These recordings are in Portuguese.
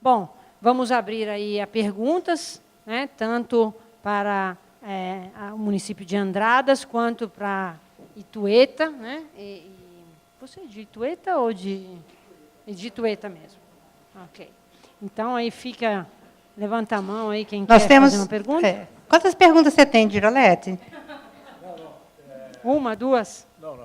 Bom, vamos abrir aí a perguntas, né, tanto para o município de Andradas, quanto para Itueta. Né? Você é de Itueta ou de Itueta mesmo? Ok. Então, aí fica... Levanta a mão aí, quem quer fazer uma pergunta. Quantas perguntas você tem, Girolete? Uma, duas? Não.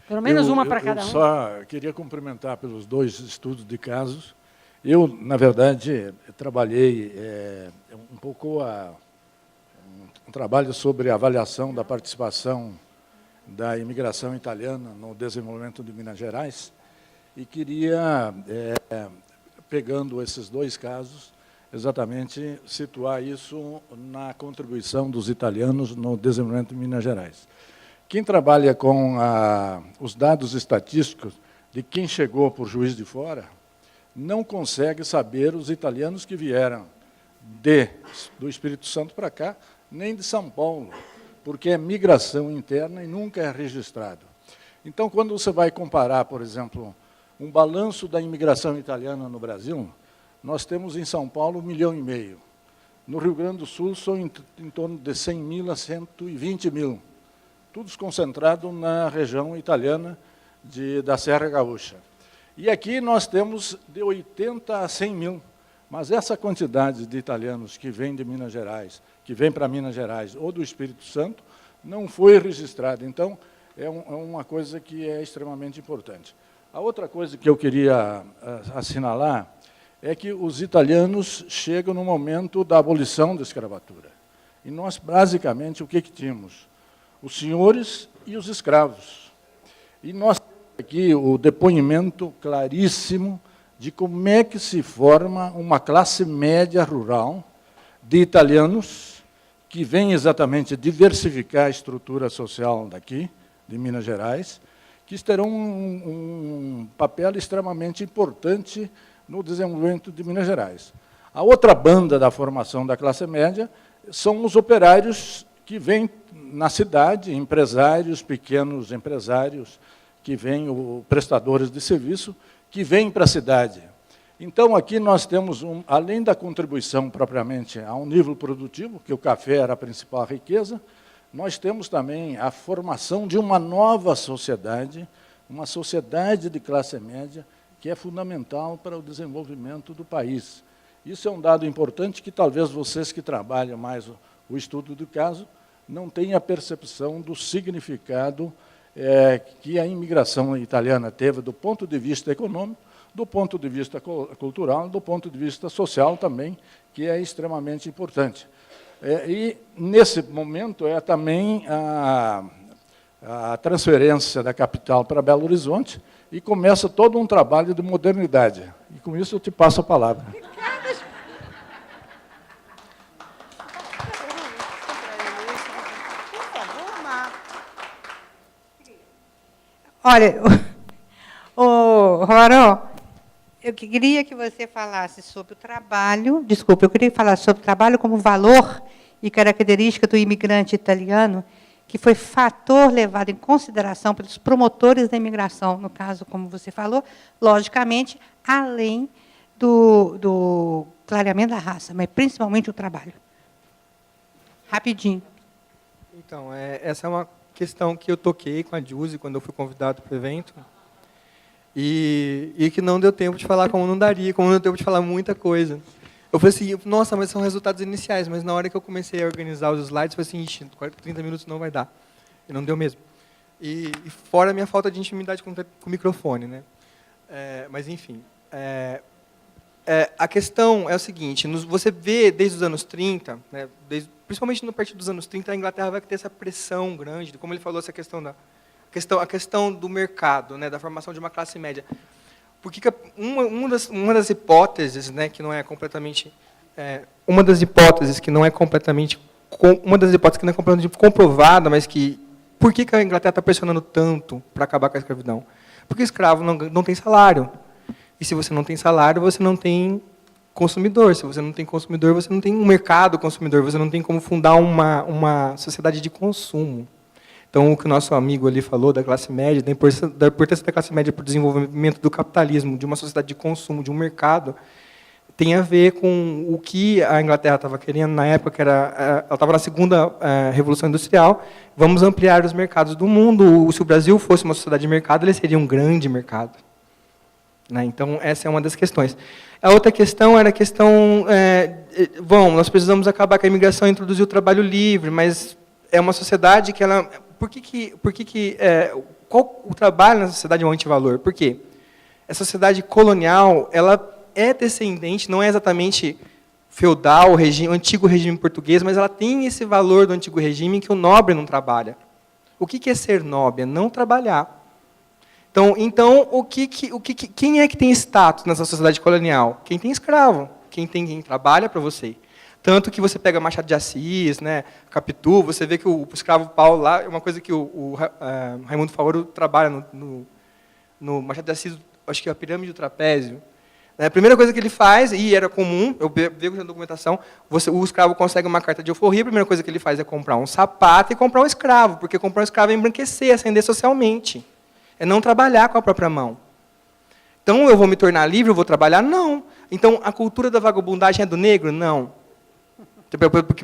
Pelo menos uma para cada um. Eu só queria cumprimentar pelos 2 estudos de casos. Eu, na verdade, trabalhei um pouco um trabalho sobre a avaliação da participação da imigração italiana no desenvolvimento de Minas Gerais e queria, pegando esses 2 casos, exatamente situar isso na contribuição dos italianos no desenvolvimento de Minas Gerais. Quem trabalha com os dados estatísticos de quem chegou por Juiz de Fora não consegue saber os italianos que vieram do Espírito Santo para cá, nem de São Paulo, porque é migração interna e nunca é registrado. Então, quando você vai comparar, por exemplo, um balanço da imigração italiana no Brasil, nós temos em São Paulo 1,5 milhão. No Rio Grande do Sul, são em torno de 100 mil a 120 mil. Todos concentrados na região italiana da Serra Gaúcha. E aqui nós temos de 80 a 100 mil. Mas essa quantidade de italianos que vêm de Minas Gerais, que vêm para Minas Gerais ou do Espírito Santo, não foi registrada. Então, é uma coisa que é extremamente importante. A outra coisa que eu queria assinalar é que os italianos chegam no momento da abolição da escravatura. E nós, basicamente, o que tínhamos? Os senhores e os escravos. E nós temos aqui o depoimento claríssimo de como é que se forma uma classe média rural de italianos que vem exatamente diversificar a estrutura social daqui, de Minas Gerais, que terão um papel extremamente importante no desenvolvimento de Minas Gerais. A outra banda da formação da classe média são os operários que vêm na cidade, empresários, pequenos empresários, que vêm, prestadores de serviço, que vêm para a cidade. Então, aqui nós temos, além da contribuição propriamente a um nível produtivo, que o café era a principal riqueza, nós temos também a formação de uma nova sociedade, uma sociedade de classe média, que é fundamental para o desenvolvimento do país. Isso é um dado importante que talvez vocês que trabalham mais o estudo do caso não tenham a percepção do significado que a imigração italiana teve do ponto de vista econômico, do ponto de vista cultural, do ponto de vista social também, que é extremamente importante. E, nesse momento, também a transferência da capital para Belo Horizonte, e começa todo um trabalho de modernidade. E, com isso, eu te passo a palavra. Olha, Romarão, eu queria que você falasse sobre o trabalho, desculpa, eu queria falar sobre o trabalho como valor e característica do imigrante italiano, que foi fator levado em consideração pelos promotores da imigração, no caso, como você falou, logicamente, além do clareamento da raça, mas principalmente o trabalho. Rapidinho. Então, essa é uma questão que eu toquei com a Juzi quando eu fui convidado para o evento, e que não deu tempo de falar como não daria, como não deu tempo de falar muita coisa. Eu falei assim, nossa, mas são resultados iniciais, mas na hora que eu comecei a organizar os slides, eu falei assim, ixi, 30 minutos não vai dar. E não deu mesmo. E fora a minha falta de intimidade com o microfone, né? Mas, enfim, a questão é o seguinte, você vê desde os anos 30, né, principalmente no partir dos anos 30, a Inglaterra vai ter essa pressão grande, como ele falou, essa questão a questão do mercado, né, da formação de uma classe média. Porque uma das hipóteses, né, que não é completamente uma das hipóteses que não é completamente comprovada, mas que por que a Inglaterra está pressionando tanto para acabar com a escravidão? Porque o escravo não tem salário. E se você não tem salário, você não tem consumidor. Se você não tem consumidor, você não tem um mercado consumidor. Você não tem como fundar uma sociedade de consumo. Então, o que o nosso amigo ali falou da classe média, da importância da classe média para o desenvolvimento do capitalismo, de uma sociedade de consumo, de um mercado, tem a ver com o que a Inglaterra estava querendo na época, que era, ela estava na segunda Revolução Industrial, vamos ampliar os mercados do mundo. Se o Brasil fosse uma sociedade de mercado, ele seria um grande mercado. Né? Então, essa é uma das questões. A outra questão era a questão, bom, nós precisamos acabar com a imigração e introduzir o trabalho livre, mas é uma sociedade que ela... qual o trabalho na sociedade é um antivalor? Por quê? A sociedade colonial, ela é descendente, não é exatamente feudal, o antigo regime português, mas ela tem esse valor do antigo regime que o nobre não trabalha. O que é ser nobre? É não trabalhar. Então quem é que tem status nessa sociedade colonial? Quem tem escravo, quem trabalha para você. Tanto que você pega Machado de Assis, né, Capitu, você vê que o escravo Paulo lá, é uma coisa que o Raimundo Faoro trabalha no Machado de Assis, acho que é a pirâmide do trapézio. A primeira coisa que ele faz, e era comum, eu vejo na documentação, o escravo consegue uma carta de alforria, a primeira coisa que ele faz é comprar um sapato e comprar um escravo, porque comprar um escravo é embranquecer, ascender socialmente. É não trabalhar com a própria mão. Então, eu vou me tornar livre, eu vou trabalhar? Não. Então, a cultura da vagabundagem é do negro? Não.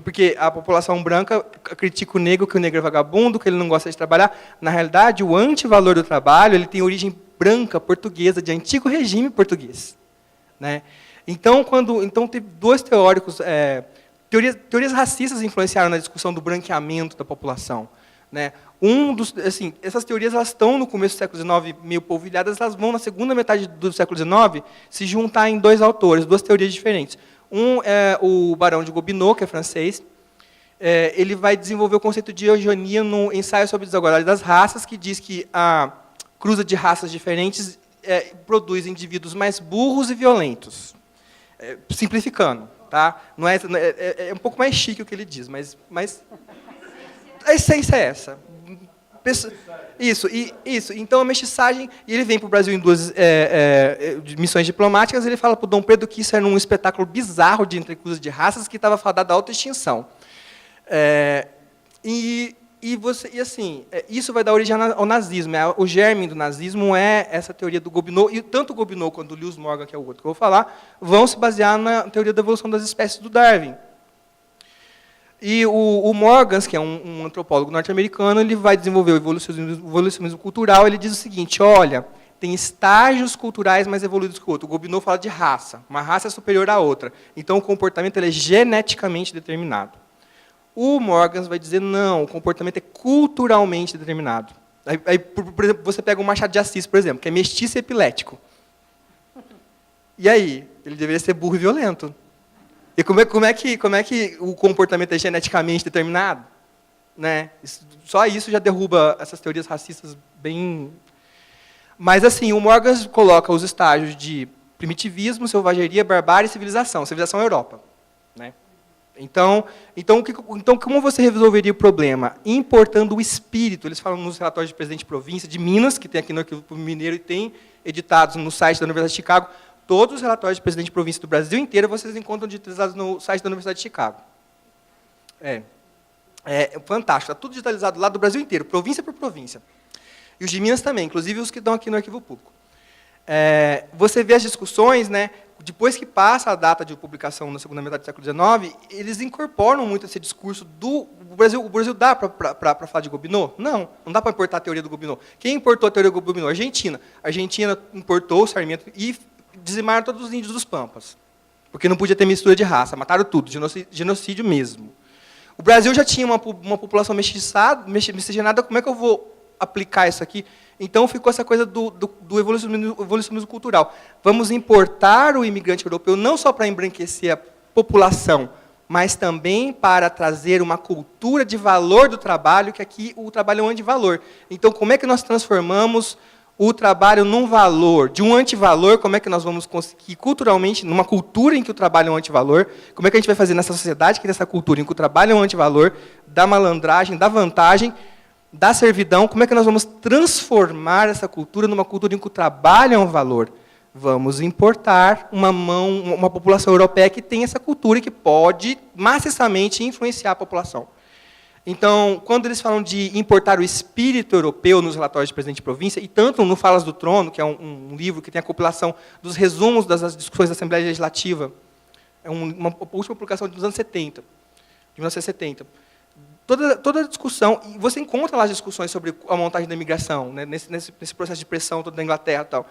Porque a população branca critica o negro, que o negro é vagabundo, que ele não gosta de trabalhar. Na realidade, o antivalor do trabalho ele tem origem branca, portuguesa, de antigo regime português. Né? Então, teve dois teóricos, teorias racistas influenciaram na discussão do branqueamento da população. Né? Essas teorias elas estão no começo do século XIX meio polvilhadas, elas vão na segunda metade do século XIX se juntar em dois autores, duas teorias diferentes. Um é o Barão de Gobineau, que é francês. Ele vai desenvolver o conceito de eugenia no ensaio sobre a desigualdade das raças, que diz que a cruza de raças diferentes produz indivíduos mais burros e violentos. Simplificando, tá? Não é um pouco mais chique o que ele diz, mas a essência é essa. Isso. Então, a mestiçagem... E ele vem para o Brasil em duas missões diplomáticas, ele fala para o Dom Pedro que isso era um espetáculo bizarro de entrecruzes de raças que estava fadado à autoextinção. Isso vai dar origem ao nazismo. O germe do nazismo é essa teoria do Gobineau, e tanto o Gobineau quanto o Lewis Morgan, que é o outro que eu vou falar, vão se basear na teoria da evolução das espécies do Darwin. E o Morgan, que é um antropólogo norte-americano, ele vai desenvolver o evolucionismo cultural. Ele diz o seguinte: olha, tem estágios culturais mais evoluídos que o outro. O Gobineau fala de raça. Uma raça é superior à outra. Então, o comportamento ele é geneticamente determinado. O Morgan vai dizer, não, o comportamento é culturalmente determinado. Aí, por exemplo, você pega o Machado de Assis, por exemplo, que é mestiço e epilético. E aí? Ele deveria ser burro e violento. E como é que o comportamento é geneticamente determinado? Né? Só isso já derruba essas teorias racistas bem... Mas, assim, o Morgan coloca os estágios de primitivismo, selvageria, barbárie e civilização. Civilização é a Europa. Né? Então, como você resolveria o problema? Importando o espírito. Eles falam nos relatórios de presidente de província, de Minas, que tem aqui no Arquivo Mineiro e tem editados no site da Universidade de Chicago. Todos os relatórios de presidente de província do Brasil inteiro vocês encontram digitalizados no site da Universidade de Chicago. É fantástico. Está tudo digitalizado lá do Brasil inteiro, província por província. E os de Minas também, inclusive os que estão aqui no Arquivo Público. Você vê as discussões, né, depois que passa a data de publicação na segunda metade do século XIX, eles incorporam muito esse discurso do Brasil. O Brasil dá para falar de Gobineau? Não dá para importar a teoria do Gobineau. Quem importou a teoria do Gobineau? A Argentina. A Argentina importou o Sarmiento e dizimaram todos os índios dos Pampas, porque não podia ter mistura de raça, mataram tudo, genocídio mesmo. O Brasil já tinha uma população miscigenada, como é que eu vou aplicar isso aqui? Então, ficou essa coisa do evolucionismo cultural. Vamos importar o imigrante europeu não só para embranquecer a população, mas também para trazer uma cultura de valor do trabalho, que aqui o trabalho é um antivalor. Então, como é que nós transformamos o trabalho num valor, de um antivalor? Como é que nós vamos conseguir culturalmente, numa cultura em que o trabalho é um antivalor, como é que a gente vai fazer nessa sociedade que tem essa cultura em que o trabalho é um antivalor, da malandragem, da vantagem, da servidão, como é que nós vamos transformar essa cultura numa cultura em que o trabalho é um valor? Vamos importar uma população europeia que tem essa cultura e que pode maciçamente influenciar a população. Então, quando eles falam de importar o espírito europeu nos relatórios de presidente de província, e tanto no Falas do Trono, que é um livro que tem a compilação dos resumos das discussões da Assembleia Legislativa, é uma última publicação dos anos 70, de 1970. Toda a discussão, e você encontra lá as discussões sobre a montagem da imigração, né, nesse processo de pressão todo da Inglaterra e tal.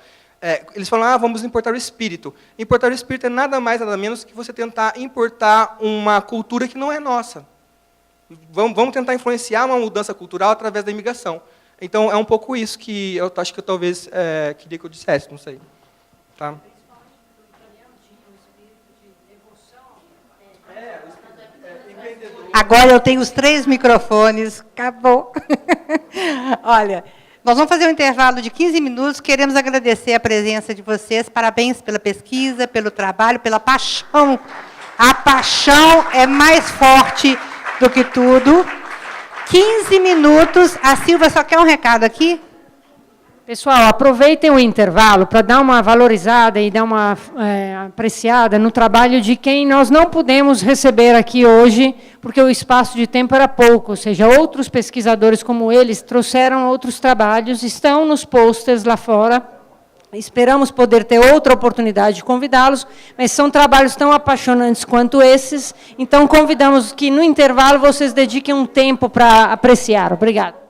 Eles falam, vamos importar o espírito. Importar o espírito é nada mais, nada menos que você tentar importar uma cultura que não é nossa. Vamos tentar influenciar uma mudança cultural através da imigração. Então, é um pouco isso que eu acho que eu talvez queria que eu dissesse, não sei. Tá? Agora eu tenho os 3 microfones, acabou. Olha, nós vamos fazer um intervalo de 15 minutos, queremos agradecer a presença de vocês, parabéns pela pesquisa, pelo trabalho, pela paixão. A paixão é mais forte do que tudo. 15 minutos, a Silvia só quer um recado aqui. Pessoal, aproveitem o intervalo para dar uma valorizada e dar uma apreciada no trabalho de quem nós não pudemos receber aqui hoje, porque o espaço de tempo era pouco, ou seja, outros pesquisadores como eles trouxeram outros trabalhos, estão nos posters lá fora. Esperamos poder ter outra oportunidade de convidá-los, mas são trabalhos tão apaixonantes quanto esses, então convidamos que no intervalo vocês dediquem um tempo para apreciar. Obrigada.